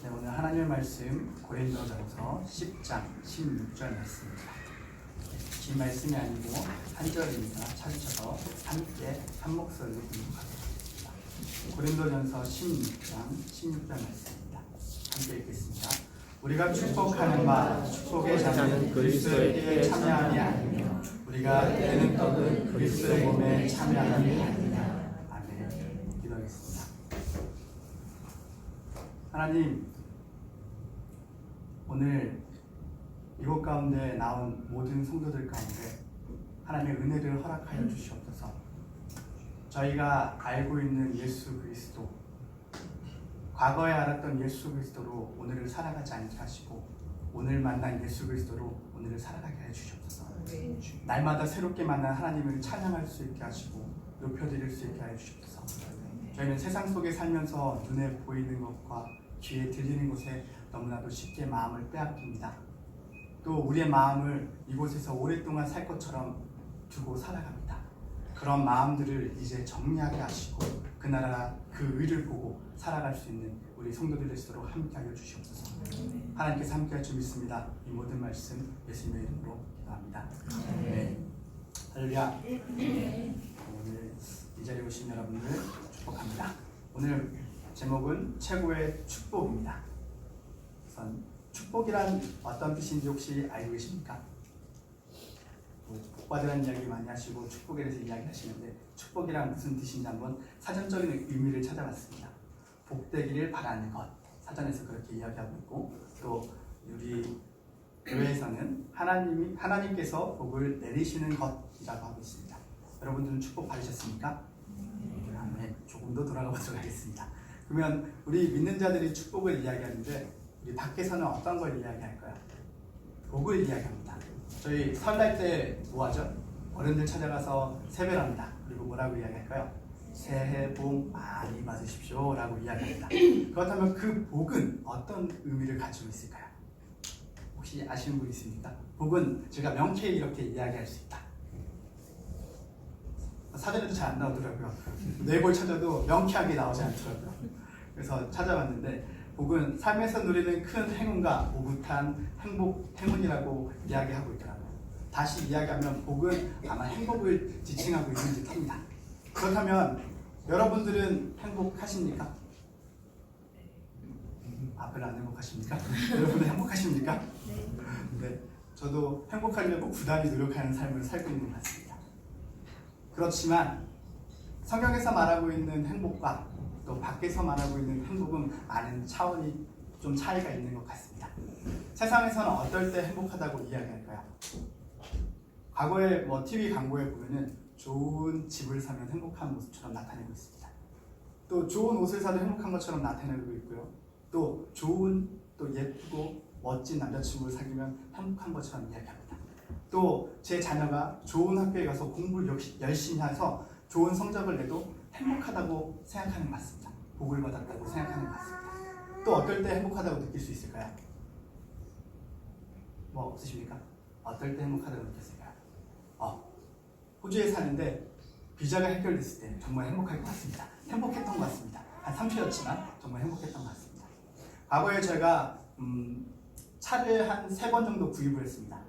네, 오늘 하나님의 말씀 고린도전서 10장 16절 말씀입니다. 긴 말씀이 아니고 한 절입니다. 찾으셔서 함께 한 목소리로 공부하겠습니다. 고린도전서 16장 16절 말씀입니다. 함께 읽겠습니다. 우리가 축복하는 바 축복의 자는 그리스도의 띠에 참여함이 아니며 우리가 떼는 떡은 그리스도의 몸에 참여함이 아니냐. 아멘. 기도하겠습니다. 하나님, 오늘 이곳 가운데 나온 모든 성도들 가운데 하나님의 은혜를 허락하여 주시옵소서. 저희가 알고 있는 예수 그리스도, 과거에 알았던 예수 그리스도로 오늘을 살아가지 않게 하시고 오늘 만난 예수 그리스도로 오늘을 살아가게 해 주시옵소서. 날마다 새롭게 만난 하나님을 찬양할 수 있게 하시고 높여드릴 수 있게 하여 주시옵소서. 저희는 세상 속에 살면서 눈에 보이는 것과 귀에 들리는 곳에 너무나도 쉽게 마음을 빼앗깁니다. 또 우리의 마음을 이곳에서 오랫동안 살 것처럼 두고 살아갑니다. 그런 마음들을 이제 정리하게 하시고 그 나라 그 의를 보고 살아갈 수 있는 우리 성도들 되시도록 함께하여 주시옵소서. 하나님께서 함께할 줄 믿습니다. 이 모든 말씀 예수님의 이름으로 기도합니다. 네. 할렐루야. 오늘 이 자리에 오신 여러분들 축복합니다. 오늘 제목은 최고의 축복입니다. 우선 축복이란 어떤 뜻인지 혹시 알고 계십니까? 복받으라는 이야기 많이 하시고 축복에 대해서 이야기하시는데 축복이란 무슨 뜻인지 한번 사전적인 의미를 찾아봤습니다. 복되기를 바라는 것, 사전에서 그렇게 이야기하고 있고, 또 우리 교회에서는 하나님께서 복을 내리시는 것이라고 하고 있습니다. 여러분들은 축복 받으셨습니까? 네, 조금 더 돌아가 보도록 하겠습니다. 그러면 우리 믿는 자들이 축복을 이야기하는데 우리 밖에서는 어떤 걸 이야기할까요? 복을 이야기합니다. 저희 설날 때 뭐하죠? 어른들 찾아가서 세배합니다. 그리고 뭐라고 이야기할까요? 새해 복 많이 받으십시오 라고 이야기합니다. 그렇다면 그 복은 어떤 의미를 가지고 있을까요? 혹시 아시는 분 있습니까? 복은 제가 명쾌히 이렇게 이야기할 수 있다. 사전에도 잘 안 나오더라고요. 네이버를 찾아도 명쾌하게 나오지 않더라고요. 그래서 찾아봤는데 복은 삶에서 누리는 큰 행운과 오붓한 행운이라고 이야기하고 있더라고요. 다시 이야기하면 복은 아마 행복을 지칭하고 있는 듯합니다. 그렇다면 여러분들은 행복하십니까? 별로 안 행복하십니까? 여러분은 행복하십니까? 네. 저도 행복하려고 부단히 노력하는 삶을 살고 있는 것 같습니다. 그렇지만 성경에서 말하고 있는 행복과 또 밖에서 말하고 있는 행복은 많은 차원이 좀 차이가 있는 것 같습니다. 세상에서는 어떨 때 행복하다고 이야기할까요? 과거에 TV 광고에 보면은 좋은 집을 사면 행복한 모습처럼 나타내고 있습니다. 또 좋은 옷을 사도 행복한 것처럼 나타내고 있고요. 또 좋은 또 예쁘고 멋진 남자친구를 사귀면 행복한 것처럼 이야기합니다. 또 제 자녀가 좋은 학교에 가서 공부를 열심히 해서 좋은 성적을 내도 행복하다고 생각하는 것 같습니다. 복을 받았다고 생각하는 것 같습니다. 또 어떨 때 행복하다고 느낄 수 있을까요? 없으십니까? 어떨 때 행복하다고 느꼈을까요? 호주에 사는데 비자가 해결됐을 때 정말 행복할 것 같습니다. 행복했던 것 같습니다. 한 3주였지만 정말 행복했던 것 같습니다. 과거에 제가 차를 한 3번 정도 구입을 했습니다.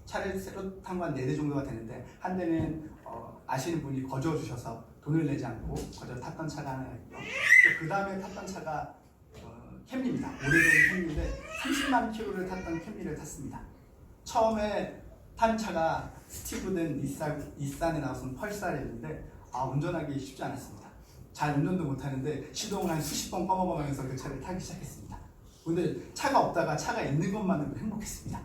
차를 새로 탄 건 4대 정도가 되는데 한 대는 아시는 분이 거저 주셔서 돈을 내지 않고 거저 탔던 차가 하나 있고요. 또 그 다음에 탔던 차가 캠리입니다. 오래된 캠리인데 30만 킬로를 탔던 캠리를 탔습니다. 처음에 탄 차가 스티브든 닛산에 나왔던 펄사르였는데 운전하기 쉽지 않았습니다. 잘 운전도 못하는데 시동을 한 수십 번 꺼먹으면서 그 차를 타기 시작했습니다. 근데 차가 없다가 차가 있는 것만으로도 행복했습니다.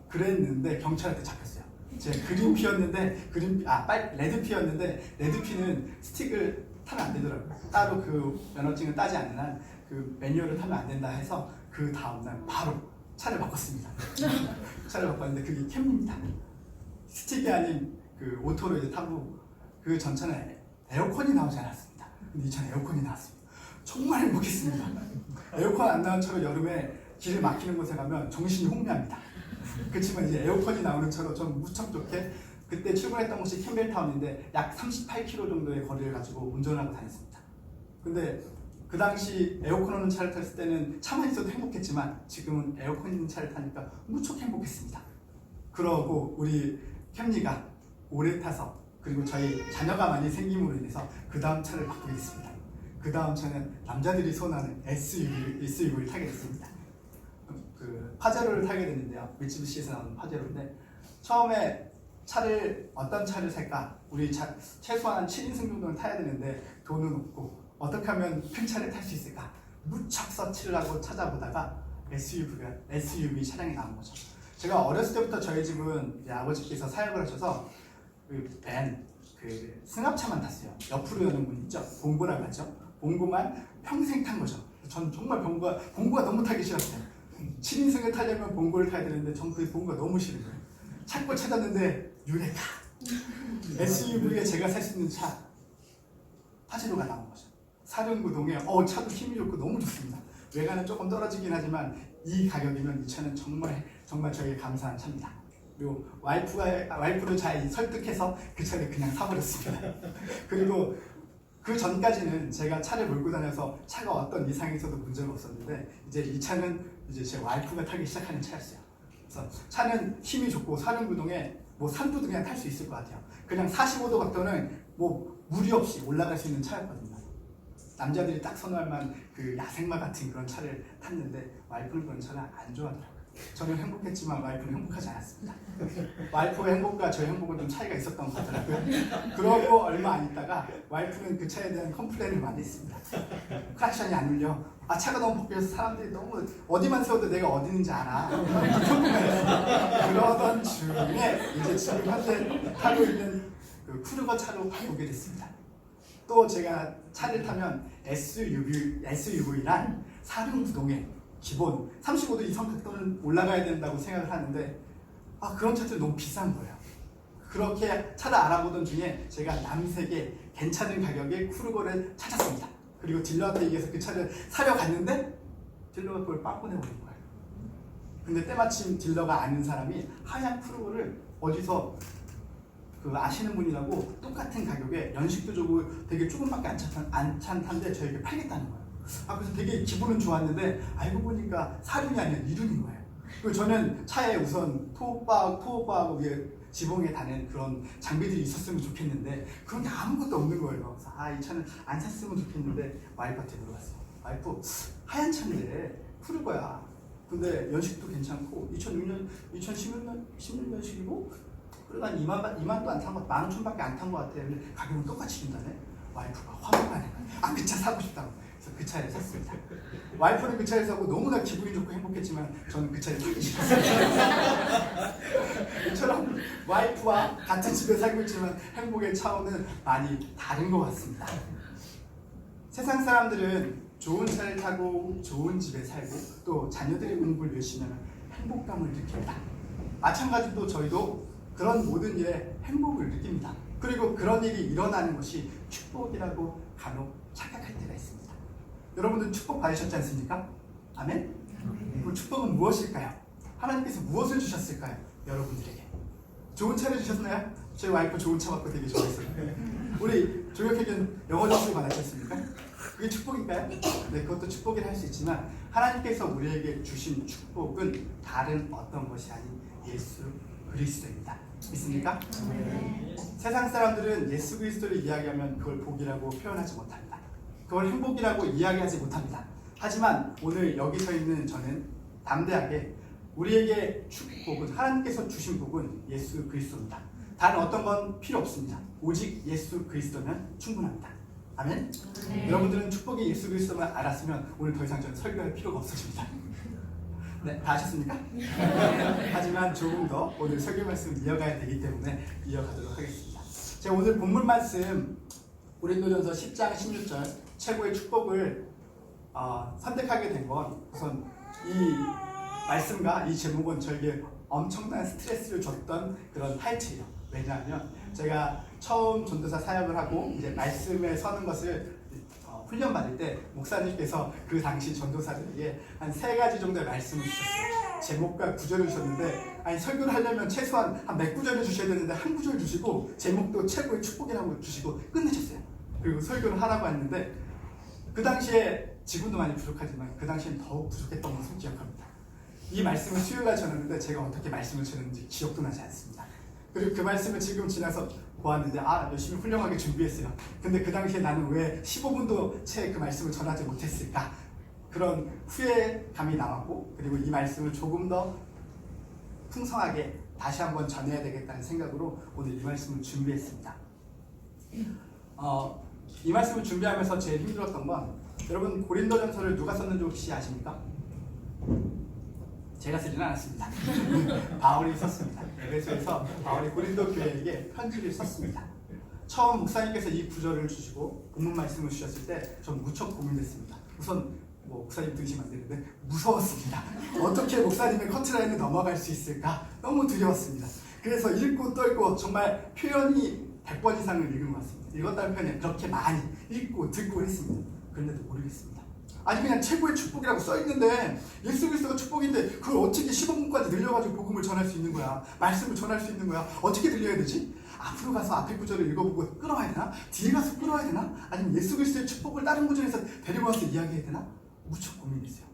그랬는데 경찰한테 잡혔어요. 제가 그린 피였는데 레드 피였는데 레드 피는 스틱을 타면 안 되더라고요. 따로 그 면허증을 따지 않는 한 그 매뉴얼을 타면 안 된다 해서 그 다음날 바로 차를 바꿨습니다. 차를 바꿨는데 그게 캠리입니다. 스틱이 아닌 그 오토로 이제 타고 그 전차는 에어컨이 나오지 않았습니다. 근데 이 차는 에어컨이 나왔습니다. 정말 행복했습니다. 에어컨 안 나온 차로 여름에 길을 막히는 곳에 가면 정신이 혼미합니다. 그렇지만 이제 에어컨이 나오는 차로 좀 무척 좋게 그때 출근했던 곳이 캠벨타운인데 약 38km 정도의 거리를 가지고 운전하고 다녔습니다. 근데 그 당시 에어컨 없는 차를 탔을 때는 차만 있어도 행복했지만 지금은 에어컨 있는 차를 타니까 무척 행복했습니다. 그러고 우리 캠리가 오래 타서 그리고 저희 자녀가 많이 생김으로 인해서 그 다음 차를 바꾸게 됐습니다. 그 다음 차는 남자들이 선호하는 SUV를 타게 됐습니다. 그 파제로를 타게 됐는데요. 미쯔비시에서 나오는 파제로인데 처음에 어떤 차를 살까? 우리 최소한 7인승 정도는 타야 되는데 돈은 없고 어떻게 하면 큰 차를 탈 수 있을까? 무척 서치를 하고 찾아보다가 SUV 차량이 나온 거죠. 제가 어렸을 때부터 저희 집은 이제 아버지께서 사역을 하셔서 그 승합차만 탔어요. 옆으로 여는 분 있죠? 봉고라고 하죠. 봉고만 평생 탄 거죠. 전 정말 봉고가 너무 타기 싫었어요. 7인승을 타려면 봉고를 타야 되는데 전 그 봉고가 너무 싫은 거예요. 찾고 찾았는데 유레카 SUV에 제가 살 수 있는 차 파제로가 나온 거죠. 사륜구동에 차도 힘이 좋고 너무 좋습니다. 외관은 조금 떨어지긴 하지만 이 가격이면 이 차는 정말 저에게 감사한 차입니다. 그리고 와이프를 잘 설득해서 그 차를 그냥 사버렸습니다. 그리고 그 전까지는 제가 차를 몰고 다녀서 차가 어떤 이상이 있어도 문제가 없었는데 이제 이 차는 이제 제 와이프가 타기 시작하는 차였어요. 그래서 차는 힘이 좋고 사륜구동에 산도 그냥 탈 수 있을 것 같아요. 그냥 45도 각도는 무리 없이 올라갈 수 있는 차였거든요. 남자들이 딱 선호할 만한 그 야생마 같은 그런 차를 탔는데 와이프는 그런 차를 안 좋아하더라고요. 저는 행복했지만 와이프는 행복하지 않았습니다. 와이프의 행복과 저의 행복은 좀 차이가 있었던 것 같더라고요. 그러고 얼마 안 있다가 와이프는 그 차에 대한 컴플레인을 많이 했습니다. 크락션이 안 울려. 차가 너무 벗겨서 사람들이 너무 어디만 세워도 내가 어디 있는지 알아. 그러던 중에 이제 지금 현재 타고 있는 그 쿠르거 차로 바꾸게 됐습니다. 또 제가 차를 타면 SUV란 사륜구동에 기본 35도 이상 각도는 올라가야 된다고 생각을 하는데 그런 차들이 너무 비싼 거예요. 그렇게 차를 알아보던 중에 제가 남색의 괜찮은 가격의 쿠르거를 찾았습니다. 그리고 딜러한테 얘기해서 그 차를 사려 갔는데 딜러가 그걸 빠꾸내버린 거예요. 근데 때마침 딜러가 아는 사람이 하얀 쿠르거를 어디서 아시는 분이라고 똑같은 가격에 연식도 좋고 되게 조금밖에 안 찬 차인데 저에게 팔겠다는 거예요. 그래서 되게 기분은 좋았는데 알고 보니까 사륜이 아니라 이륜인 거예요. 그리고 저는 차에 우선 토오바하고 위에 지붕에 다는 그런 장비들이 있었으면 좋겠는데 그런 게 아무것도 없는 거예요. 그래서 이 차는 안 샀으면 좋겠는데 와이프한테 물어봤어요. 와이프, 하얀 차인데 쿠르거야. 근데 연식도 괜찮고 2006년, 16년식이고 그러다 2만도 안 탄 것, 15,000밖에 안 탄 것 같아. 근데 가격은 똑같이 준다네. 와이프가 화가 나는 거야. 그 차 사고 싶다고. 그래서 그 차를 샀습니다. 와이프는 그 차를 사고 너무나 기분이 좋고 행복했지만 저는 그 차를 사기 싫었어요. 이처럼 와이프와 같은 집에 살고 있지만 행복의 차원은 많이 다른 것 같습니다. 세상 사람들은 좋은 차를 타고 좋은 집에 살고 또 자녀들이 공부를 열심히 하면 행복감을 느낍니다. 마찬가지로 저희도 그런 모든 일에 행복을 느낍니다. 그리고 그런 일이 일어나는 것이 축복이라고 간혹 착각할 때가 있습니다. 여러분들 축복 받으셨지 않습니까? 아멘? 그 축복은 무엇일까요? 하나님께서 무엇을 주셨을까요? 여러분들에게 좋은 차를 주셨나요? 저희 와이프 좋은 차 받고 되게 좋아했어요. 우리 조혁에겐 영어 점수 받으셨습니까? 그게 축복일까요? 네, 그것도 축복이라 할 수 있지만 하나님께서 우리에게 주신 축복은 다른 어떤 것이 아닌 예수 그리스도입니다. 믿습니까? 세상 사람들은 예수 그리스도를 이야기하면 그걸 복이라고 표현하지 못합니다. 그걸 행복이라고 이야기하지 못합니다. 하지만 오늘 여기 서 있는 저는 담대하게 우리에게 축복은 하나님께서 주신 복은 예수 그리스도입니다. 다른 어떤 건 필요 없습니다. 오직 예수 그리스도면 충분합니다. 아멘? 여러분들은 축복이 예수 그리스도만 알았으면 오늘 더 이상 저는 설교할 필요가 없어집니다. 네, 다 하셨습니까? 하지만 조금 더 오늘 설교 말씀을 이어가야 되기 때문에 이어가도록 하겠습니다. 제가 오늘 본문 말씀 고린도전서 10장 16절 최고의 축복을 선택하게 된 건 우선 이 말씀과 이 제목은 저에게 엄청난 스트레스를 줬던 그런 타이틀이에요. 왜냐하면 제가 처음 전도사 사역을 하고 이제 말씀에 서는 것을 훈련 받을 때 목사님께서 그 당시 전도사들에게 한 3가지 정도의 말씀을 주셨어요. 제목과 구절을 주셨는데 설교를 하려면 최소한 한 몇 구절을 주셔야 되는데 한 구절 주시고 제목도 최고의 축복이라고 주시고 끝내셨어요. 그리고 설교를 하라고 했는데 그 당시에 지금도 많이 부족하지만 그 당시엔 더욱 부족했던 것을 기억합니다. 이 말씀을 수요일날 전했는데 제가 어떻게 말씀을 전했는지 기억도 나지 않습니다. 그리고 그 말씀을 지금 지나서 보았는데 열심히 훌륭하게 준비했어요. 근데 그 당시에 나는 왜 15분도 채 그 말씀을 전하지 못했을까? 그런 후회감이 남았고, 그리고 이 말씀을 조금 더 풍성하게 다시 한번 전해야 되겠다는 생각으로 오늘 이 말씀을 준비했습니다. 이 말씀을 준비하면서 제일 힘들었던 건, 여러분 고린도전서를 누가 썼는지 혹시 아십니까? 제가 쓰지는 않았습니다. 바울이 썼습니다. 에베소에서 바울이 고린도 교회에게 편지를 썼습니다. 처음 목사님께서 이 구절을 주시고 본문 말씀을 주셨을 때 전 무척 고민했습니다. 우선 목사님 들으시면 안 되는데 무서웠습니다. 어떻게 목사님의 커트라인을 넘어갈 수 있을까? 너무 두려웠습니다. 그래서 읽고 떨고 정말 표현이 100번 이상을 읽은 것 같습니다. 읽었다는 표현이 그렇게 많이 읽고 듣고 했습니다. 그런데도 모르겠습니다. 아니 그냥 최고의 축복이라고 써있는데 예수 그리스도가 축복인데 그걸 어떻게 15분까지 늘려가지고 복음을 전할 수 있는 거야? 말씀을 전할 수 있는 거야? 어떻게 들려야 되지? 앞으로 가서 앞에 구절을 읽어보고 끌어와야 되나? 뒤에 가서 끌어와야 되나? 아니면 예수 그리스도의 축복을 다른 구절에서 데리고 와서 이야기해야 되나? 무척 고민했어요.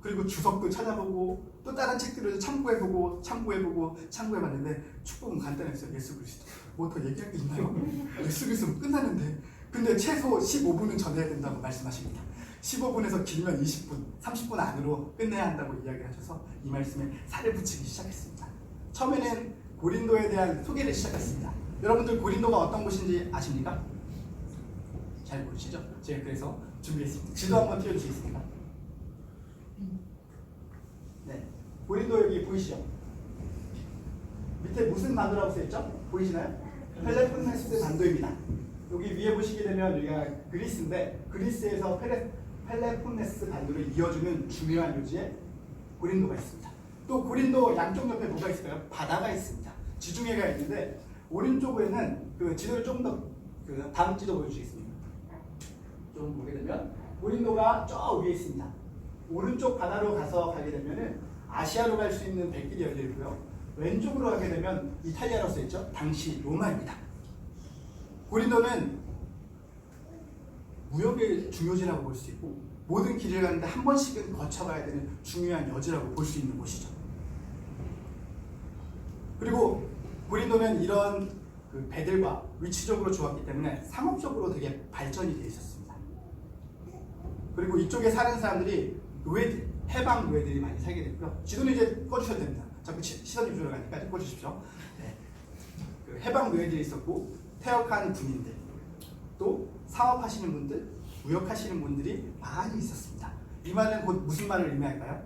그리고 주석도 찾아보고 또 다른 책들을 참고해봤는데 축복은 간단했어요. 예수 그리스도. 뭐 더 얘기할 게 있나요? 예수 그리스도는 끝나는데. 근데 최소 15분은 전해야 된다고 말씀하십니다. 15분에서 길면 20분, 30분 안으로 끝내야 한다고 이야기하셔서 이 말씀에 살을 붙이기 시작했습니다. 처음에는 고린도에 대한 소개를 시작했습니다. 여러분들 고린도가 어떤 곳인지 아십니까? 잘 모르시죠? 제가 그래서 준비했습니다. 지도 한번 띄워주시겠습니까? 네, 고린도 여기 보이시죠? 밑에 무슨 반도라고 써있죠? 보이시나요? 펠레폰네스 반도입니다. 여기 위에 보시게 되면 여기가 그리스인데 그리스에서 펠레폰네스 반도를 이어주는 중요한 요지에 고린도가 있습니다. 또 고린도 양쪽 옆에 뭐가 있을까요? 바다가 있습니다. 지중해가 있는데 오른쪽에는 그 지도를 조금 더 다음 지도 보여주시겠습니까? 좀 보게 되면 고린도가 저 위에 있습니다. 오른쪽 바다로 가게 되면은 아시아로 갈 수 있는 백길이 열려 있고요. 왼쪽으로 가게 되면 이탈리아로 써있죠. 당시 로마입니다. 고린도는 무역의 중요지라고 볼 수 있고 모든 길을 가는데 한 번씩은 거쳐가야 되는 중요한 여지라고 볼 수 있는 곳이죠. 그리고 고린도는 이런 그 배들과 위치적으로 좋았기 때문에 상업적으로 되게 발전이 되어 있었습니다. 그리고 이쪽에 사는 사람들이 해방 노예들이 많이 살게 됐고요. 지도는 이제 꺼주셔도 됩니다. 자꾸 시선이 들어가니까 꺼주십시오. 네. 그 해방 노예들이 있었고 퇴역한 군인들, 또 사업하시는 분들, 무역하시는 분들이 많이 있었습니다. 이 말은 곧 무슨 말을 의미할까요?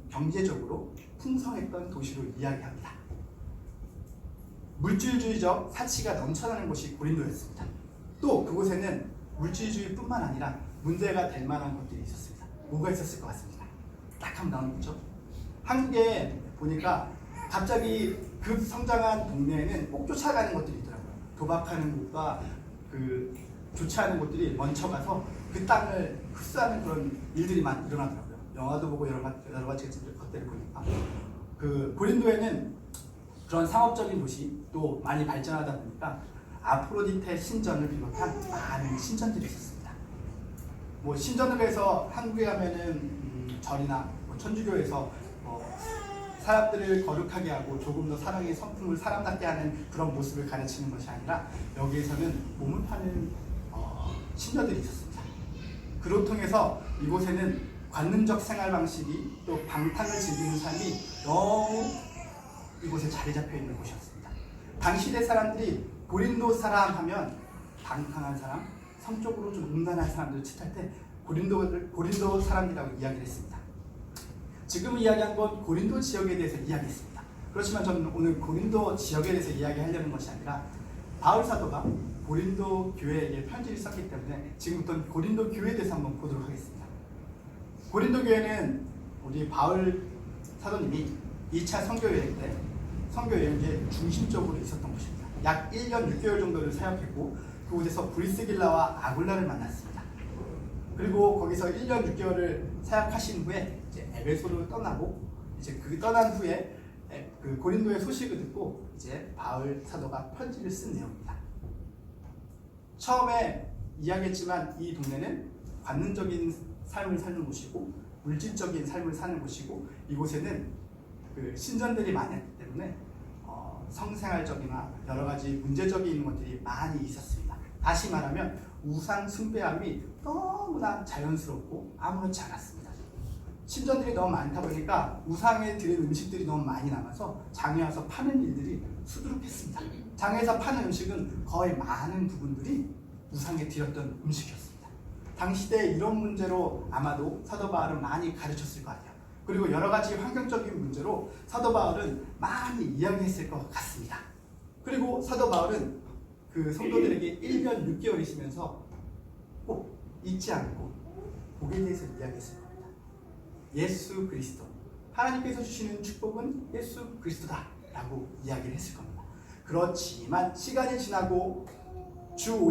경제적으로 풍성했던 도시로 이야기합니다. 물질주의적 사치가 넘쳐나는 곳이 고린도였습니다. 또 그곳에는 물질주의뿐만 아니라 문제가 될 만한 것들이 있었습니다. 뭐가 있었을 것 같습니다. 딱 한번 나오죠. 한국에 보니까 갑자기 급 성장한 동네에는 꼭 쫓아가는 것들이 있더라고요. 도박하는 곳과 그 좋지 않은 곳들이 멈춰가서 그 땅을 흡수하는 그런 일들이 많이 일어나더라고요. 영화도 보고 여러 가지 것들을 보니까 그 고린도에는 그런 상업적인 도시 또 많이 발전하다 보니까 아프로디테 신전을 비롯한 많은 신전들이 있었습니다. 뭐 신전을 해서 한국에 가면은 절이나 천주교에서 사람들을 거룩하게 하고 조금 더 사랑의 성품을 사람답게 하는 그런 모습을 가르치는 것이 아니라 여기에서는 몸을 파는 신녀들이 있었습니다. 그로 통해서 이곳에는 관능적 생활 방식이 또 방탕을 즐기는 삶이 너무 이곳에 자리 잡혀 있는 곳이었습니다. 당시대 사람들이 고린도 사람 하면 방탕한 사람, 성적으로 좀 음란한 사람들을 뜻할 때 고린도 사람이라고 이야기를 했습니다. 지금 이야기한 건 고린도 지역에 대해서 이야기했습니다. 그렇지만 저는 오늘 고린도 지역에 대해서 이야기하려는 것이 아니라 바울 사도가 고린도 교회에게 편지를 썼기 때문에 지금부터 고린도 교회에 대해서 한번 보도록 하겠습니다. 고린도 교회는 우리 바울 사도님이 2차 선교여행 때 선교여행지에 중심적으로 있었던 곳입니다. 약 1년 6개월 정도를 사역했고 그곳에서 브리스길라와 아굴라를 만났습니다. 그리고 거기서 1년 6개월을 사역하신 후에 이제 에베소로 떠나고 이제 그 떠난 후에 그 고린도의 소식을 듣고 이제 바울 사도가 편지를 쓴 내용입니다. 처음에 이야기했지만 이 동네는 관능적인 삶을 사는 곳이고 물질적인 삶을 사는 곳이고 이곳에는 그 신전들이 많았기 때문에 성생활적이나 여러 가지 문제적인 것들이 많이 있었습니다. 다시 말하면 우상 숭배함이 너무나 자연스럽고 아무렇지 않았습니다. 신전들이 너무 많다 보니까 우상에 드린 음식들이 너무 많이 남아서 장에 와서 파는 일들이 수두룩했습니다. 장에서 파는 음식은 거의 많은 부분들이 우상에 드렸던 음식이었습니다. 당시 때 이런 문제로 아마도 사도 바울은 많이 가르쳤을 것 같아요. 그리고 여러 가지 환경적인 문제로 사도 바울은 많이 이야기했을 것 같습니다. 그리고 사도 바울은 그 성도들에게 1년 6개월이시면서 꼭 잊지 않고 복에 대해서 이야기했을 겁니다. 예수 그리스도, 하나님께서 주시는 축복은 예수 그리스도다 라고 이야기를 했을 겁니다. 그렇지만 시간이 지나고 주 후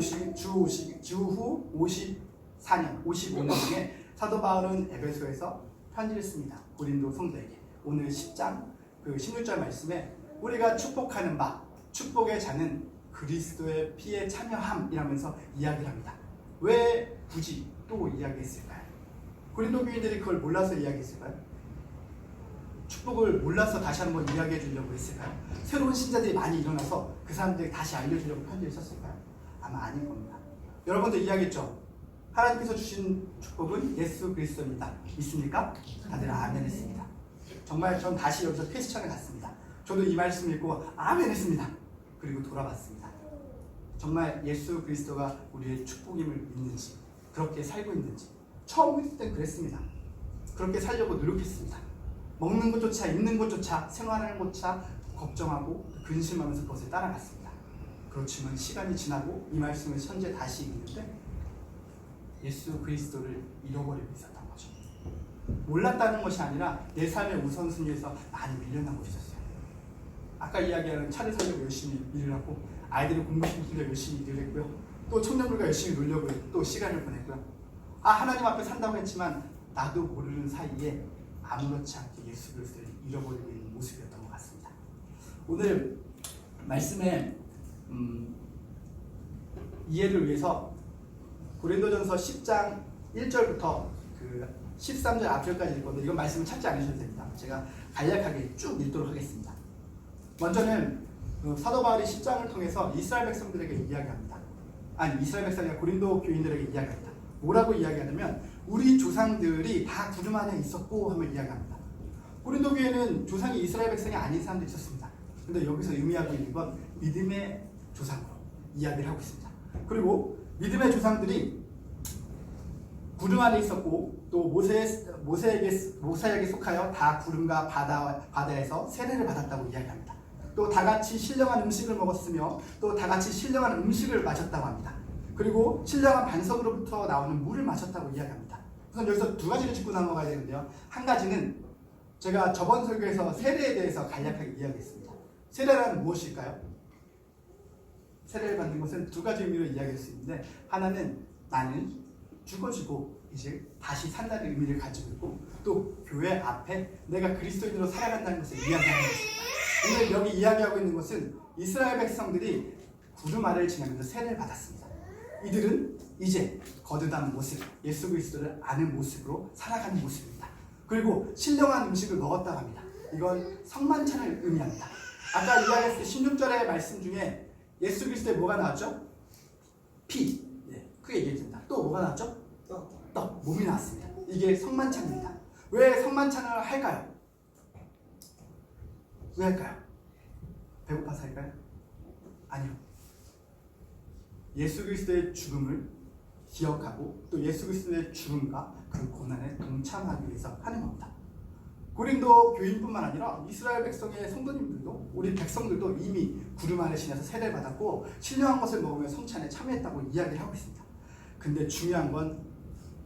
54년, 55년 중에 사도 바울은 에베소에서 편지를 씁니다. 고린도 성도에게. 오늘 10장 그 16절 말씀에 우리가 축복하는 바 축복의 자는 그리스도의 피에 참여함이라면서 이야기를 합니다. 왜 굳이 또 이야기했을까요? 고린도 교인들이 그걸 몰라서 이야기했을까요? 축복을 몰라서 다시 한번 이야기해 주려고 했을까요? 새로운 신자들이 많이 일어나서 그 사람들이 다시 알려주려고 편지를 썼을까요? 아마 아닐 겁니다. 여러분도 이야기했죠? 하나님께서 주신 축복은 예수 그리스도입니다. 믿습니까? 다들 아멘 했습니다. 정말 전 다시 여기서 퀘스천에 갔습니다. 저도 이 말씀 읽고 아멘 했습니다. 그리고 돌아봤습니다. 정말 예수 그리스도가 우리의 축복임을 믿는지, 그렇게 살고 있는지. 처음 믿을 땐 그랬습니다. 그렇게 살려고 노력했습니다. 먹는 것조차, 입는 것조차, 생활하는 것조차 걱정하고 근심하면서 그것을 따라갔습니다. 그렇지만 시간이 지나고 이 말씀을 현재 다시 읽는데 예수 그리스도를 잃어버리고 있었던 거죠. 몰랐다는 것이 아니라 내 삶의 우선순위에서 많이 밀려나고 있었어요. 아까 이야기하는 차를 사려고 열심히 일을 하고 아이들이 공부시키려고 열심히 일을 했고요. 또 청년들과 열심히 놀려고 또 시간을 보냈고요. 하나님 앞에 산다고 했지만 나도 모르는 사이에 아무렇지 않게 예수 그리스도를 잃어버리고 있는 모습이었던 것 같습니다. 오늘 말씀의 이해를 위해서 고린도전서 10장 1절부터 그 13절 앞절까지 읽거든요. 이건 말씀을 찾지 않으셔도 됩니다. 제가 간략하게 쭉 읽도록 하겠습니다. 먼저는 사도 바울이 10장을 통해서 이스라엘 백성들에게 이야기합니다. 아니, 이스라엘 백성이 아니라 고린도 교인들에게 이야기합니다. 뭐라고 이야기하냐면 우리 조상들이 다 구름 안에 있었고 하며 이야기합니다. 고린도 교회는 조상이 이스라엘 백성이 아닌 사람들이 있었습니다. 근데 여기서 의미하고 있는 건 믿음의 조상으로 이야기를 하고 있습니다. 그리고 믿음의 조상들이 구름 안에 있었고 또 모세에게 속하여 다 구름과 바다에서 세례를 받았다고 이야기합니다. 또 다 같이 신령한 음식을 먹었으며 또 다 같이 신령한 음식을 마셨다고 합니다. 그리고 신령한 반석으로부터 나오는 물을 마셨다고 이야기합니다. 우선 여기서 두 가지를 짚고 넘어가야 되는데요. 한 가지는 제가 저번 설교에서 세례에 대해서 간략하게 이야기했습니다. 세례란 무엇일까요? 세례를 받는 것은 두 가지 의미로 이야기할 수 있는데, 하나는 나는 죽어지고 이제 다시 산다는 의미를 가지고 있고, 또 교회 앞에 내가 그리스도인으로 살아간다는 것을 이야기하는 것입니다. 오늘 여기 이야기하고 있는 것은 이스라엘 백성들이 구름 아래를 지나면서 세례를 받았습니다. 이들은 이제 거듭난 모습, 예수 그리스도를 아는 모습으로 살아가는 모습입니다. 그리고 신령한 음식을 먹었다고 합니다. 이건 성만찬을 의미합니다. 아까 이야기했을 때 16절의 말씀 중에 예수 그리스도에 뭐가 나왔죠? 피. 크게 얘기했습니다. 또 뭐가 나왔죠? 떡. 몸이 나왔습니다. 이게 성만찬입니다. 왜 성만찬을 할까요? 왜 할까요? 배고파서 할까요? 아니요. 예수 그리스도의 죽음을 기억하고 또 예수 그리스도의 죽음과 그 고난에 동참하기 위해서 하는 겁니다. 고린도 교인뿐만 아니라 이스라엘 백성의 성도님들도, 우리 백성들도 이미 구름 아래 지나서 세례를 받았고 신령한 것을 먹으며 성찬에 참여했다고 이야기를 하고 있습니다. 근데 중요한 건,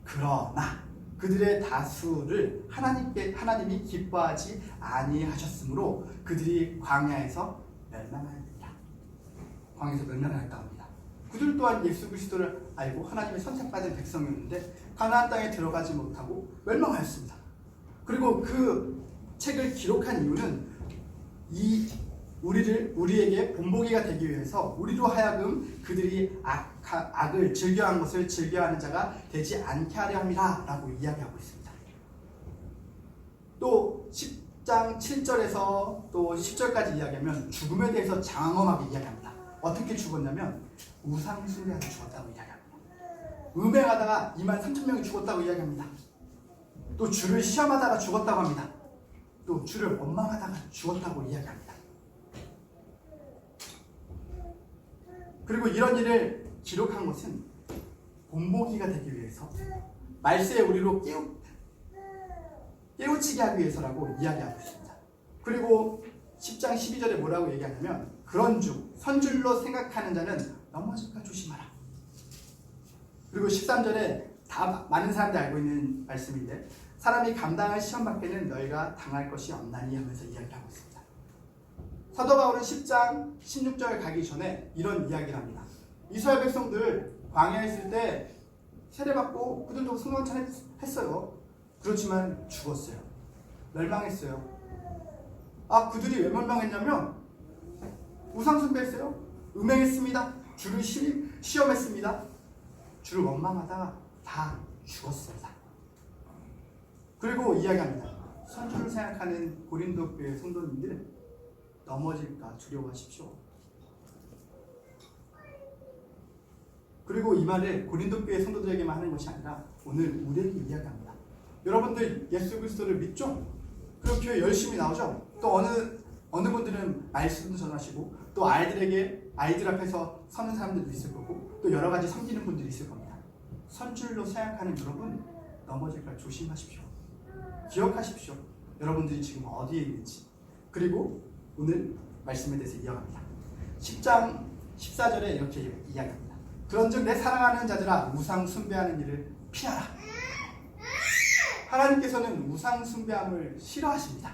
그러나 그들의 다수를 하나님이 기뻐하지 아니하셨으므로 그들이 광야에서 멸망하였다. 광야에서 멸망하였다고 합니다. 그들 또한 예수 그리스도를 알고 하나님의 선택받은 백성이었는데 가나안 땅에 들어가지 못하고 멸망하였습니다. 그리고 그 책을 기록한 이유는 우리에게 본보기가 되기 위해서, 우리로 하여금 그들이 악을 즐겨한 것을 즐겨하는 자가 되지 않게 하려 함이라 라고 이야기하고 있습니다. 또 10장 7절에서 또 10절까지 이야기하면 죽음에 대해서 장엄하게 이야기합니다. 어떻게 죽었냐면 우상 숭배하다 죽었다고 이야기합니다. 음행하다가 23,000명이 죽었다고 이야기합니다. 또 주를 시험하다가 죽었다고 합니다. 또 주를 원망하다가 죽었다고 이야기합니다. 그리고 이런 일을 기록한 것은 본보기가 되기 위해서 말세에 우리로 깨우치게 하기 위해서라고 이야기하고 있습니다. 그리고 10장 12절에 뭐라고 얘기하냐면 그런 중 선줄로 생각하는 자는 넘어질까 조심하라. 그리고 13절에 다 많은 사람들이 알고 있는 말씀인데 사람이 감당할 시험 밖에는 너희가 당할 것이 없나니 하면서 이야기하고 있습니다. 사도 바울은 10장 16절 가기 전에 이런 이야기를 합니다. 이스라엘 백성들 광야에 있을 때 세례받고 그들도 승만찬 했어요. 그렇지만 죽었어요. 멸망했어요. 그들이 왜 멸망했냐면 우상 숭배했어요. 음행했습니다. 주를 시험했습니다. 주를 원망하다가 다 죽었습니다. 그리고 이야기합니다. 선주를 생각하는 고린도 교회 성도님들 넘어질까 두려워하십시오. 그리고 이 말을 고린도 교회 성도들에게만 하는 것이 아니라 오늘 우리에게 이야기합니다. 여러분들 예수 그리스도를 믿죠? 그럼 교회 열심히 나오죠? 또 어느 분들은 말씀도 전하시고 또 아이들 앞에서 서는 사람들도 있을 거고 또 여러 가지 섬기는 분들이 있을 겁니다. 선줄로 생각하는 여러분 넘어질까 조심하십시오. 기억하십시오. 여러분들이 지금 어디에 있는지. 그리고 오늘 말씀에 대해서 이어갑니다. 10장 14절에 이렇게 이야기합니다. 그런즉 내 사랑하는 자들아 우상 숭배하는 일을 피하라. 하나님께서는 우상 숭배함을 싫어하십니다.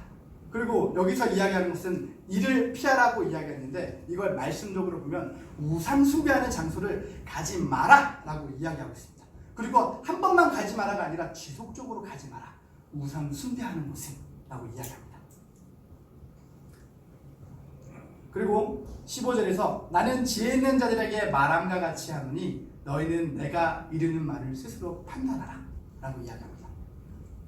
그리고 여기서 이야기하는 것은 이를 피하라고 이야기했는데 이걸 말씀적으로 보면 우상 숭배하는 장소를 가지 마라 라고 이야기하고 있습니다. 그리고 한 번만 가지 마라가 아니라 지속적으로 가지 마라. 우상 숭배하는 곳은 라고 이야기합니다. 그리고 15절에서 나는 지혜 있는 자들에게 말함과 같이 하노니 너희는 내가 이르는 말을 스스로 판단하라 라고 이야기합니다.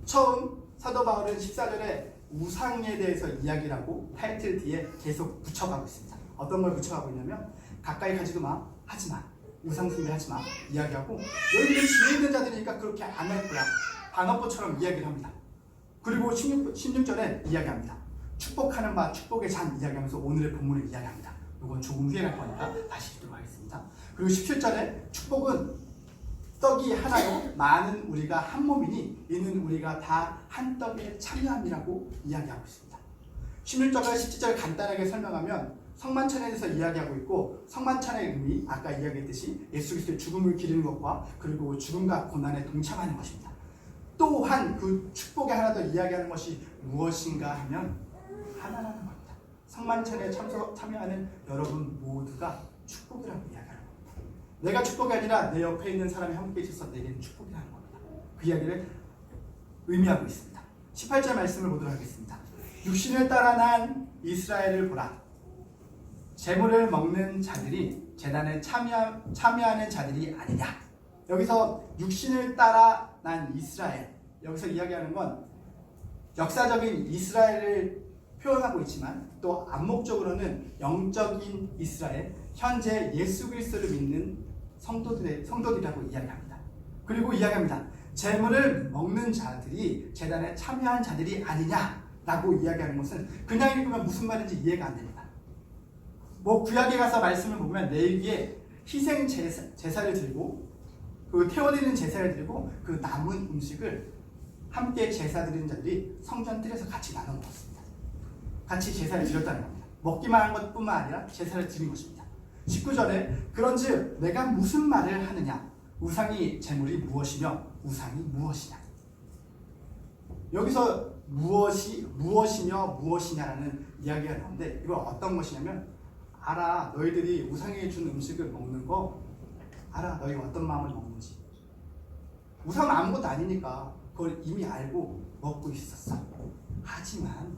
처음 사도 바울은 14절에 우상에 대해서 이야기를 하고 타이틀 뒤에 계속 붙여가고 있습니다. 어떤 걸 붙여가고 있냐면 가까이 가지도 마, 하지 마, 우상 숭배하지 마 이야기하고 너희들이 지혜 있는 자들이니까 그렇게 안 할 거야. 반어법처럼 이야기를 합니다. 그리고 16절에 이야기합니다. 축복하는 바 축복의 잔 이야기하면서 오늘의 본문을 이야기합니다. 이건 조금 후에 갈 거니까 다시 읽도록 하겠습니다. 그리고 17절에 축복은 떡이 하나요 많은 우리가 한 몸이니 이는 우리가 다 한 떡에 참여함이라고 이야기하고 있습니다. 16절과 17절 간단하게 설명하면 성만찬에 대해서 이야기하고 있고 성만찬의 의미 아까 이야기했듯이 예수 그리스도의 죽음을 기리는 것과 그리고 죽음과 고난에 동참하는 것입니다. 또한 그 축복에 하나 더 이야기하는 것이 무엇인가 하면 하나라는 겁니다. 성만찬에 참여하는 여러분 모두가 축복이라고 이야기하는 겁니다. 내가 축복이 아니라 내 옆에 있는 사람이 함께 있어서 내게는 축복이라는 겁니다. 그 이야기를 의미하고 있습니다. 18절 말씀을 보도록 하겠습니다. 육신을 따라 난 이스라엘을 보라. 재물을 먹는 자들이 제단에 참여하는 자들이 아니냐. 여기서 육신을 따라 난 이스라엘, 여기서 이야기하는 건 역사적인 이스라엘을 표현하고 있지만 또 암목적으로는 영적인 이스라엘, 현재 예수 그리스도를 믿는 성도들이라고 이야기합니다. 그리고 이야기합니다. 재물을 먹는 자들이 제단에 참여한 자들이 아니냐라고 이야기하는 것은 그냥 읽으면 무슨 말인지 이해가 안 됩니다. 구약에 가서 말씀을 보면 레위기에 희생 제사를 드리고 그 태워드리는 제사를 드리고 그 남은 음식을 함께 제사 드리는 자들이 성전 뜰에서 같이 나눠 먹었습니다. 같이 제사를 드렸다는 겁니다. 먹기만 한 것뿐만 아니라 제사를 드린 것입니다. 19절에 그런즉 내가 무슨 말을 하느냐. 우상이 재물이 무엇이며 우상이 무엇이냐. 여기서 무엇이며 무엇이냐라는 이야기가 나오는데 이건 어떤 것이냐면 알아. 너희들이 우상이 준 음식을 먹는 거 알아. 너희가 어떤 마음을 먹는지. 우상은 아무것도 아니니까 그걸 이미 알고 먹고 있었어. 하지만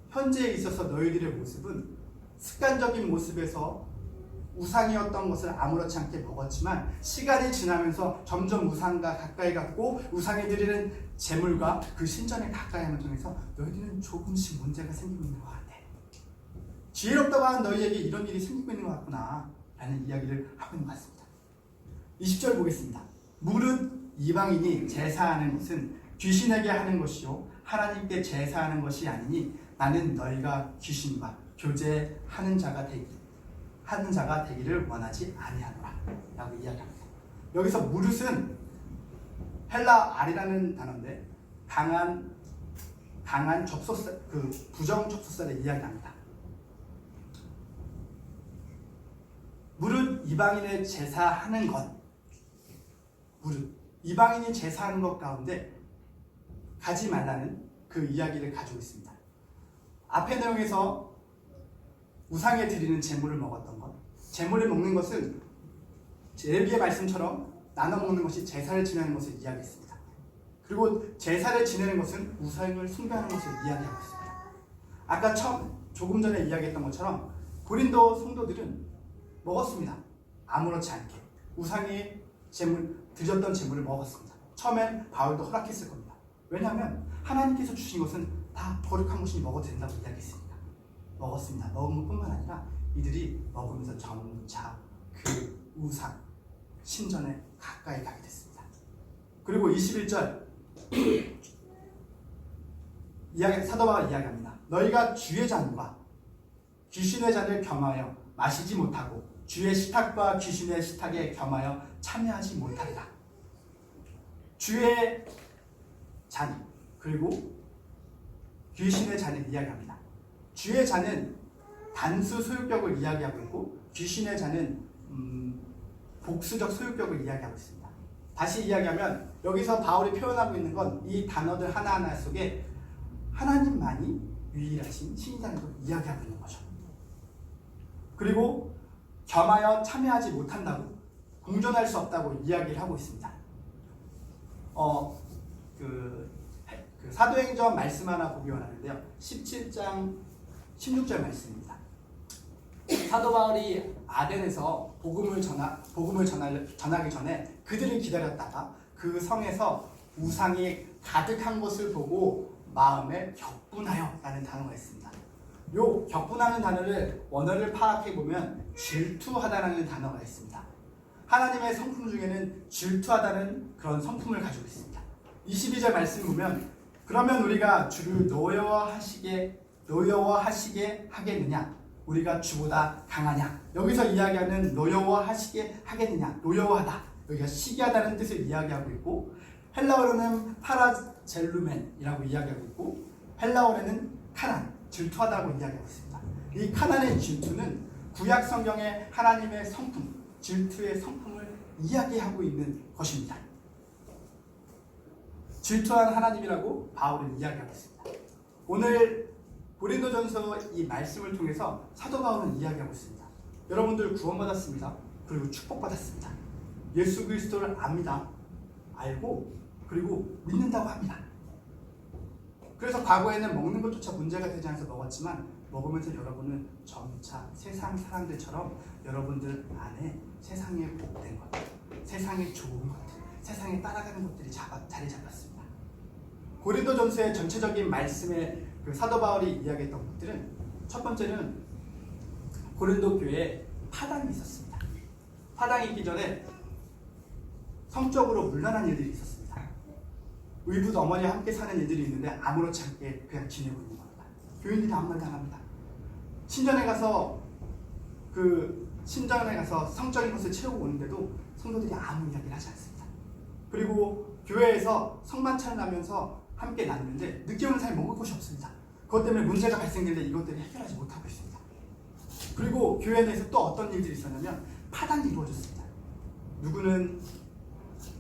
현재에 있어서 너희들의 모습은 습관적인 모습에서 우상이었던 것을 아무렇지 않게 먹었지만 시간이 지나면서 점점 우상과 가까이 갔고 우상이 드리는 제물과 그 신전에 가까이 함을 통해서 너희들은 조금씩 문제가 생기고 있는 것 같아. 지혜롭다고 하는 너희에게 이런 일이 생기고 있는 것 같구나 라는 이야기를 하고 있는 것 같습니다. 20절 보겠습니다. 무릇 이방인이 제사하는 것은 귀신에게 하는 것이요 하나님께 제사하는 것이 아니니 나는 너희가 귀신과 교제하는 자가 되기를 원하지 아니하노라 라고 이야기합니다. 여기서 무릇은 헬라 알이라는 단어인데 강한 접속사, 그 부정 접속사를 이야기합니다. 무릇 이방인의 제사하는 것, 무릇 이방인이 제사하는 것 가운데 가지 말라는 그 이야기를 가지고 있습니다. 앞의 내용에서 우상에 드리는 제물을 먹었던 것, 제물을 먹는 것은 레위기의 말씀처럼 나눠 먹는 것이 제사를 지내는 것을 이야기했습니다. 그리고 제사를 지내는 것은 우상을 숭배하는 것을 이야기하고 있습니다. 아까 조금 전에 이야기했던 것처럼 고린도 성도들은 먹었습니다. 아무렇지 않게 우상이 드렸던 제물을 먹었습니다. 처음엔 바울도 허락했을 겁니다. 왜냐하면 하나님께서 주신 것은 다 거룩한 것이 먹어도 된다고 이야기했으니까 먹었습니다. 먹은 것뿐만 아니라 이들이 먹으면서 점차 그 우상 신전에 가까이 가게 됐습니다. 그리고 21절 사도 바울이 이야기합니다. 너희가 주의 잔과 귀신의 잔을 겸하여 마시지 못하고 주의 식탁과 귀신의 식탁에 겸하여 참여하지 못하리라. 주의 잔 그리고 귀신의 잔을 이야기합니다. 주의 잔은 단수 소유격을 이야기하고 있고 귀신의 잔은 복수적 소유격을 이야기하고 있습니다. 다시 이야기하면 여기서 바울이 표현하고 있는 건 이 단어들 하나하나 속에 하나님만이 유일하신 신이라는 걸 이야기하고 있는 거죠. 그리고 겸하여 참여하지 못한다고 공존할 수 없다고 이야기를 하고 있습니다. 사도행전 말씀 하나 보기 원하는데요. 17장 16절 말씀입니다. 사도 바울이 아덴에서 복음을 전하기 전에 그들을 기다렸다가 그 성에서 우상이 가득한 것을 보고 마음에 격분하여 라는 단어가 있습니다. 요 격분하는 단어를 원어를 파악해 보면 질투하다라는 단어가 있습니다. 하나님의 성품 중에는 질투하다는 그런 성품을 가지고 있습니다. 22절 말씀 보면 그러면 우리가 주를 노여워하시게 하겠느냐? 우리가 주보다 강하냐? 여기서 이야기하는 노여워하시게 하겠느냐? 노여워하다. 여기가 시기하다는 뜻을 이야기하고 있고 헬라어로는 파라젤루멘이라고 이야기하고 있고 헬라어로는 카난, 질투하다고 이야기하고 있습니다. 이 카난의 질투는 구약 성경의 하나님의 성품, 질투의 성품을 이야기하고 있는 것입니다. 질투한 하나님이라고 바울은 이야기하고 있습니다. 오늘 고린도전서 이 말씀을 통해서 사도 바울은 이야기하고 있습니다. 여러분들 구원받았습니다. 그리고 축복받았습니다. 예수 그리스도를 압니다. 알고 그리고 믿는다고 합니다. 그래서 과거에는 먹는 것조차 문제가 되지 않아서 먹었지만 먹으면서 여러분은 점차 세상 사람들처럼 여러분들 안에 세상에 복된 것, 세상에 좋은 것, 세상에 따라가는 것들이 자리 잡았습니다. 고린도전서의 전체적인 말씀에 그 사도 바울이 이야기했던 것들은 첫 번째는 고린도 교회에 파당이 있었습니다. 파당이 있기 전에 성적으로 문란한 일들이 있었습니다. 의붓 어머니와 함께 사는 일들이 있는데 아무렇지 않게 그냥 지내고 있는 겁니다. 교인들이 아무 말도 안 합니다. 신전에 가서 성적인 것을 채우고 오는데도 성도들이 아무 이야기를 하지 않습니다. 그리고 교회에서 성만찬을 하면서 함께 나누는데 늦게 오는 사람이 먹을 것이 없습니다. 그것 때문에 문제가 발생되는데 이것들을 해결하지 못하고 있습니다. 그리고 교회 내에서 또 어떤 일들이 있었냐면 파당이 이루어졌습니다. 누구는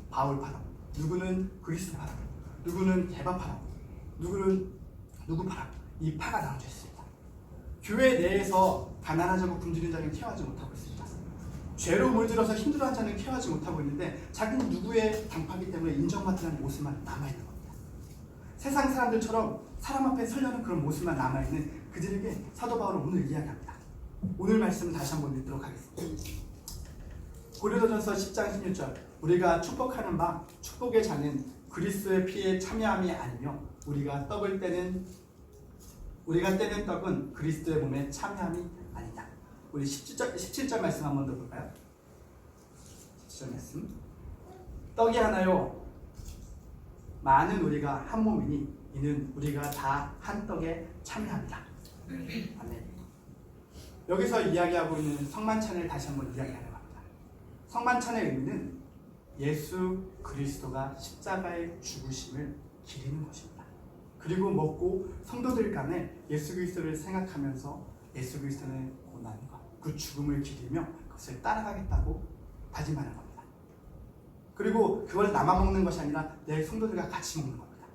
바울 파당, 누구는 그리스도 파당, 누구는 게바 파당, 누구는 누구 파당, 이 파가 나눠져 있습니다. 교회 내에서 가난하자고 굶주린 자는 케어하지 못하고 있습니다. 죄로 물들어서 힘들어하는 자는 케어하지 못하고 있는데 자기는 누구의 당파기 때문에 인정받는 모습만 남아있는 겁니다. 세상 사람들처럼 사람 앞에 서려는 그런 모습만 남아있는 그들에게 사도 바울은 오늘 이야기합니다. 오늘 말씀 다시 한번 읽도록 하겠습니다. 고린도전서 10장 16절 우리가 축복하는 바 축복의 자는 그리스도의 피에 참여함이 아니며 우리가 떼는 떡은 그리스도의 몸에 참여함이 아니냐. 우리 17절 말씀 한번 더 볼까요? 17절 말씀. 떡이 하나요 많은 우리가 한 몸이니 이는 우리가 다 한 떡에 참여합니다. 아멘. 여기서 이야기하고 있는 성만찬을 다시 한번 이야기하려고 합니다. 성만찬의 의미는 예수 그리스도가 십자가의 죽으심을 기리는 것입니다. 그리고 먹고 성도들 간에 예수 그리스도를 생각하면서 예수 그리스도의 고난과 그 죽음을 기리며 그것을 따라가겠다고 다짐하는 겁니다. 그리고 그걸 나만 먹는 것이 아니라 내 성도들과 같이 먹는 겁니다.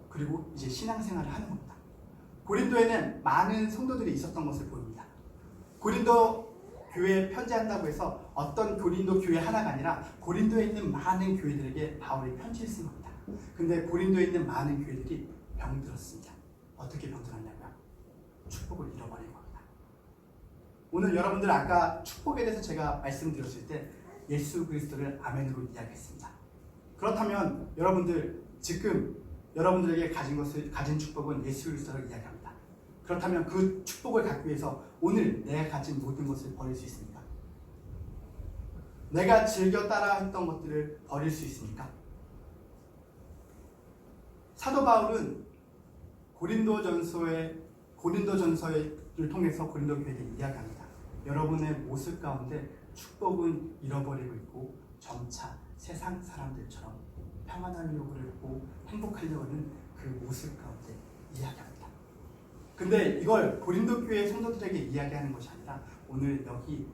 그리고 이제 신앙생활을 하는 겁니다. 고린도에는 많은 성도들이 있었던 것을 보입니다. 고린도 교회에 편지한다고 해서 어떤 고린도 교회 하나가 아니라 고린도에 있는 많은 교회들에게 바울이 편지를 쓴 겁니다. 근데 고린도에 있는 많은 교회들이 병들었습니다. 어떻게 병들었냐고요? 축복을 잃어버린 겁니다. 오늘 여러분들 아까 축복에 대해서 제가 말씀드렸을 때 예수 그리스도를 아멘으로 이야기했습니다. 그렇다면 여러분들 지금 여러분들에게 가진 축복은 예수 그리스도를 이야기합니다. 그렇다면 그 축복을 갖기 위해서 오늘 내가 가진 모든 것을 버릴 수 있습니까? 내가 즐겨 따라했던 것들을 버릴 수 있습니까? 사도 바울은 고린도전서를 통해서 고린도 교회에게 이야기합니다. 여러분의 모습 가운데 축복은 잃어버리고 있고 점차 세상 사람들처럼 평안하려고 하고 행복하려고 하는 그 모습 가운데 이야기합니다. 근데 이걸 고린도 교회 성도들에게 이야기하는 것이 아니라 오늘 여기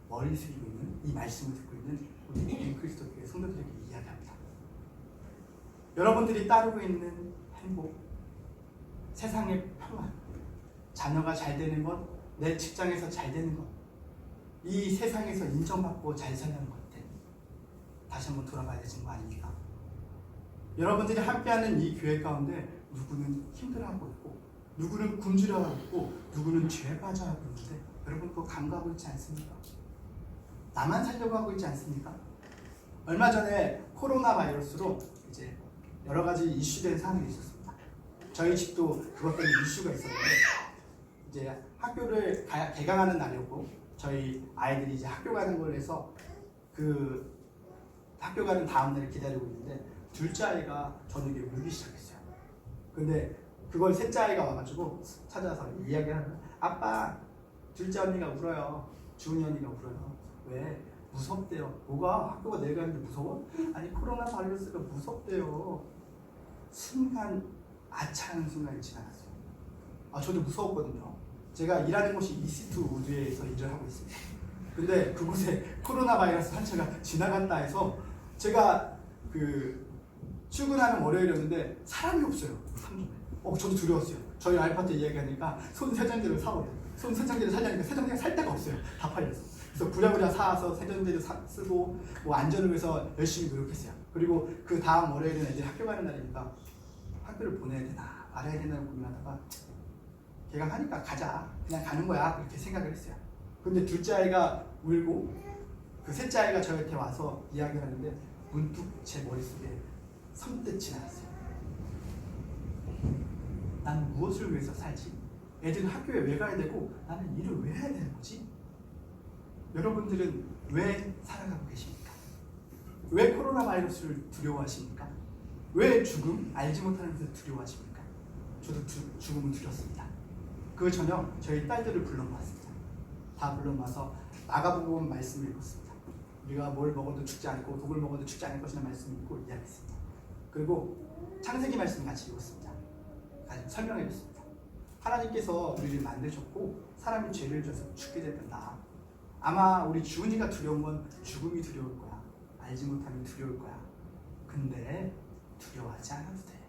머리를 숙이고 있는 이 말씀을 듣고 있는 우리 그리스도 교회 성도들에게 이야기합니다. 여러분들이 따르고 있는 행복, 세상의 평안, 자녀가 잘 되는 것, 내 직장에서 잘 되는 것, 이 세상에서 인정받고 잘 사는 것들 다시 한번 돌아봐야 되는 거 아닙니까? 여러분들이 함께하는 이 교회 가운데 누구는 힘들어하고 있고 누구는 굶주려하고 있고 누구는 죄에 빠져하고 있는데 여러분 그거 간과하고 있지 않습니까? 나만 살려고 하고 있지 않습니까? 얼마 전에 코로나 바이러스로 이제 여러 가지 이슈된 사안이 있었습니다. 저희 집도 그것 때문에 이슈가 있었는데 이제 학교를 개강하는 날이었고 저희 아이들이 이제 학교 가는 걸 해서 그 학교 가는 다음 날을 기다리고 있는데 둘째 아이가 저녁에 울기 시작했어요. 근데 그걸 셋째 아이가 와가지고 찾아서 이야기를 하는 거예요. 아빠, 둘째 언니가 울어요. 주은이 언니가 울어요. 왜? 무섭대요. 뭐가? 학교가 내일 가는데 무서워? 아니 코로나 바이러스가 무섭대요. 순간 아차하는 순간이 지나갔어요. 저도 무서웠거든요. 제가 일하는 곳이 이스트 우드에서 일을 하고 있습니다. 근데 그곳에 코로나 바이러스 한차가 지나갔다 해서 제가 출근하는 월요일이었는데 사람이 없어요. 저도 두려웠어요. 저희 알파트 이야기하니까 손 세정제를 사오래요. 손 세정제를 사려니까 세정제가 살 데가 없어요. 다 팔렸어. 그래서 부랴부랴 사와서 세정제를 쓰고 뭐 안전을 위해서 열심히 노력했어요. 그리고 그 다음 월요일은 애들이 학교 가는 날이니까 학교를 보내야 되나 말아야 되나 고민하다가 개강하니까 가자. 그냥 가는 거야. 그렇게 생각을 했어요. 근데 둘째 아이가 울고 그 셋째 아이가 저한테 와서 이야기를 하는데 문득 제 머릿속에 선뜻 지나갔어요. 난 무엇을 위해서 살지? 애들은 학교에 왜 가야 되고 나는 일을 왜 해야 되는 거지? 여러분들은 왜 살아가고 계십니까? 왜 코로나 바이러스를 두려워하십니까? 왜 죽음? 알지 못하는 것을 두려워하십니까? 저도 죽음을 두렸습니다. 그 저녁 저희 딸들을 불러모았습니다. 다 불러모아서 마가복음 말씀을 읽었습니다. 우리가 뭘 먹어도 죽지 않고 독을 먹어도 죽지 않을 것이라는 말씀을 읽고 이야기했습니다. 그리고 창세기 말씀 같이 읽었습니다. 설명해 줬습니다. 하나님께서 우리를 만드셨고 사람이 죄를 져서 죽게 되면 아마 우리 주은이가 두려운 건 죽음이 두려울 거야. 알지 못하면 두려울 거야. 근데 두려워하지 않아도 돼.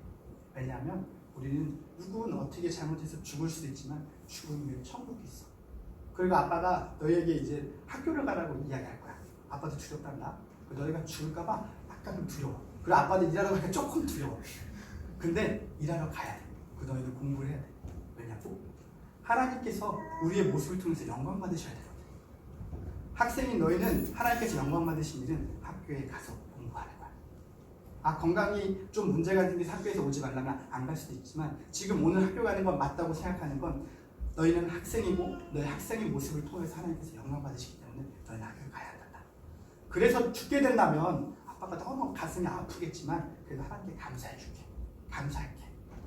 왜냐하면 우리는 누구는 어떻게 잘못해서 죽을 수도 있지만 죽음 위에 천국이 있어. 그리고 아빠가 너희에게 이제 학교를 가라고 이야기할 거야. 아빠도 두렵단다. 너희가 죽을까봐 약간 두려워. 그리고 아빠도 일하러 가니까 조금 두려워. 근데 일하러 가야 돼. 너희는 공부를 해야 돼. 왜냐고? 하나님께서 우리의 모습을 통해서 영광 받으셔야 되거든요. 학생인 너희는 하나님께서 영광 받으신 일은 학교에 가서 공부하는 거야. 건강이 좀 문제가 생겨서 학교에서 오지 말라면 안 갈 수도 있지만 지금 오늘 학교 가는 건 맞다고 생각하는 건 너희는 학생이고 너희 학생의 모습을 통해서 하나님께서 영광 받으시기 때문에 너희는 학교에 가야 한다. 그래서 죽게 된다면 아빠가 너무 가슴이 아프겠지만 그래도 하나님께 감사해 줄게. 감사할게.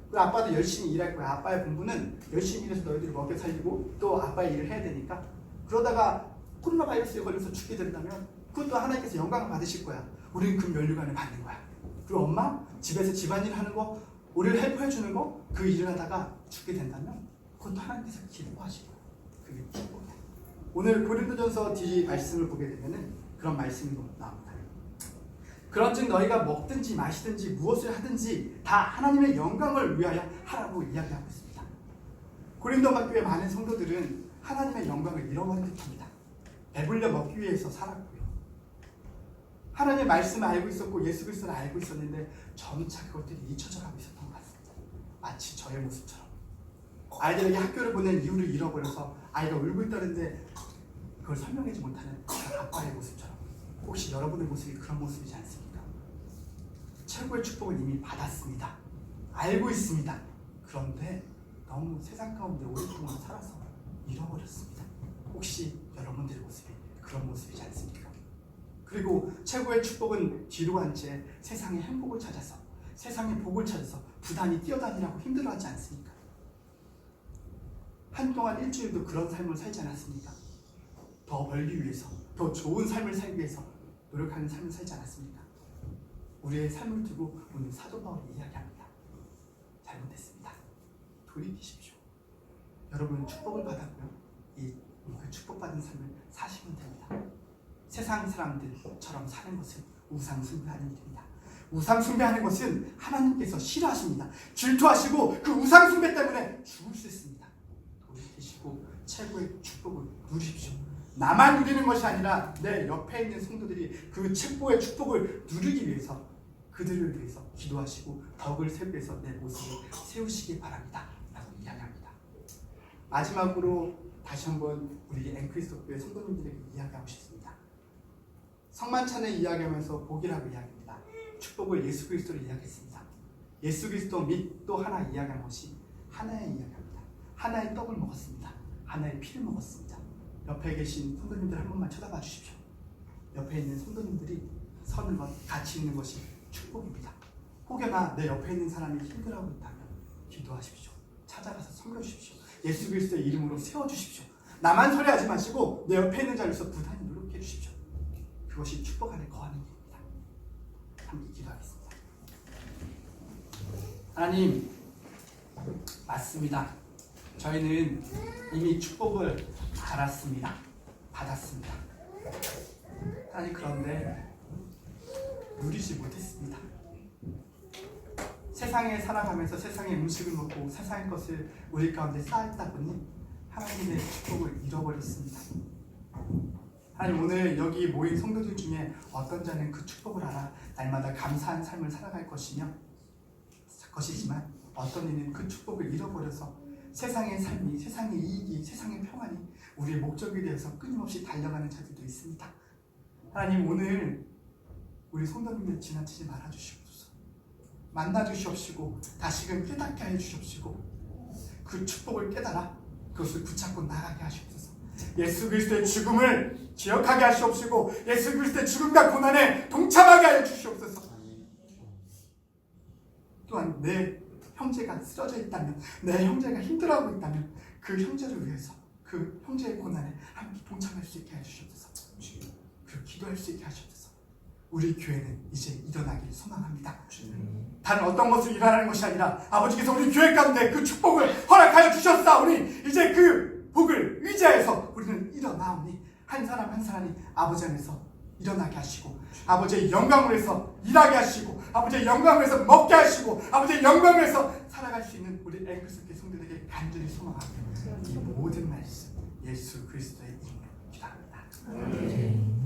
그리고 아빠도 열심히 일할 거야. 아빠의 본분은 열심히 일해서 너희들이 먹여 살리고 또 아빠의 일을 해야 되니까. 그러다가 코로나 바이러스에 걸려서 죽게 된다면 그것도 하나님께서 영광을 받으실 거야. 우리는 그 면류관을 받는 거야. 그리고 엄마 집에서 집안일 하는 거 우리를 헬프해 주는 거 그 일을 하다가 죽게 된다면 그것도 하나님께서 기뻐하실 거야. 그게 축복이야. 오늘 고린도전서 뒤 말씀을 보게 되면은 그런 말씀이 나옵니다. 그런즉 너희가 먹든지 마시든지 무엇을 하든지 다 하나님의 영광을 위하여 하라고 이야기하고 있습니다. 고린도 학교의 많은 성도들은 하나님의 영광을 잃어버린 듯합니다. 배불려 먹기 위해서 살았고요. 하나님의 말씀을 알고 있었고 예수 그리스도를 알고 있었는데 점차 그것들이 잊혀져 가고 있었던 것 같습니다. 마치 저의 모습처럼. 아이들에게 학교를 보낸 이유를 잃어버려서 아이가 울고 있다는데 그걸 설명하지 못하는 아빠의 모습처럼. 혹시 여러분의 모습이 그런 모습이지 않습니까? 최고의 축복을 이미 받았습니다. 알고 있습니다. 그런데 너무 세상 가운데 오랫동안 살아서 잃어버렸습니다. 혹시 여러분들의 모습이 그런 모습이지 않습니까? 그리고 최고의 축복은 뒤로 한 채 세상의 행복을 찾아서 세상의 복을 찾아서 부단히 뛰어다니라고 힘들어하지 않습니까? 한동안 일주일도 그런 삶을 살지 않았습니까? 더 벌기 위해서, 더 좋은 삶을 살기 위해서 노력하는 삶을 살지 않았습니까? 우리의 삶을 두고 오늘 사도 바울이 이야기합니다. 잘못했습니다. 돌이키십시오. 여러분은 축복을 받았고요. 그 축복받은 삶을 사시면 됩니다. 세상 사람들처럼 사는 것은 우상 숭배하는 일입니다. 우상 숭배하는 것은 하나님께서 싫어하십니다. 질투하시고 그 우상 숭배 때문에 죽을 수 있습니다. 돌이키시고 최고의 축복을 누리십시오. 나만 누리는 것이 아니라 내 옆에 있는 성도들이 그 최고의 축복을 누리기 위해서 그들을 위해서 기도하시고 덕을 세우기 위해서 내 모습을 세우시기 바랍니다. 라고 이야기합니다. 마지막으로 다시 한번 우리 앵크리스도 교회 성도님들에게 이야기하고 싶습니다. 성만찬을 이야기하면서 복이라고 이야기합니다. 축복을 예수 그리스도로 이야기했습니다. 예수 그리스도 및 또 하나 이야기한 것이 하나의 이야기합니다. 하나의 떡을 먹었습니다. 하나의 피를 먹었습니다. 옆에 계신 성도님들 한 번만 쳐다봐 주십시오. 옆에 있는 성도님들이 서는 것, 같이 있는 것이 축복입니다. 혹여나 내 옆에 있는 사람이 힘들어하고 있다면 기도하십시오. 찾아가서 섬겨주십시오. 예수 그리스도의 이름으로 세워주십시오. 나만 소리하지 마시고 내 옆에 있는 자리에서 부단히 노력해 주십시오. 그것이 축복 안에 거하는 일입니다. 함께 기도하겠습니다. 하나님, 맞습니다. 저희는 이미 축복을 알았습니다. 받았습니다. 하나님, 그런데 누리지 못했습니다. 세상에 살아가면서 세상의 음식을 먹고 세상의 것을 우리 가운데 쌓았다 보니 하나님의 축복을 잃어버렸습니다. 하나님, 오늘 여기 모인 성도들 중에 어떤 자는 그 축복을 알아 날마다 감사한 삶을 살아갈 것이지만 어떤 이는 그 축복을 잃어버려서 세상의 삶이, 세상의 이익이, 세상의 평안이 우리의 목적이 되어서 끊임없이 달려가는 자들도 있습니다. 하나님, 오늘 우리 성도님들 지나치지 말아주시옵소서. 만나주시옵시고 다시금 깨닫게 하여 주시옵시고 그 축복을 깨달아 그것을 붙잡고 나가게 하시옵소서. 예수 그리스도의 죽음을 기억하게 하시옵시고 예수 그리스도의 죽음과 고난에 동참하게 하여 주시옵소서. 또한 내 형제가 쓰러져 있다면, 내 형제가 힘들어하고 있다면 그 형제를 위해서 그 형제의 고난에 함께 동참할 수 있게 하시옵소서. 그리고 기도할 수 있게 하시옵소서. 우리 교회는 이제 일어나기를 소망합니다. 다른 어떤 것을 일어나는 것이 아니라 아버지께서 우리 교회 가운데 그 축복을 허락하여 주셨사오니 이제 그 복을 의지하여서 우리는 일어나오니 한 사람 한 사람이 아버지 안에서 일어나게 하시고 아버지의 영광을 위해서 일하게 하시고 아버지의 영광을 위해서 먹게 하시고 아버지의 영광을 위해서 살아갈 수 있는 우리 앵크리스도 성도들에게 간절히 소망하며 이 모든 말씀 예수 그리스도의 이름으로 기도합니다.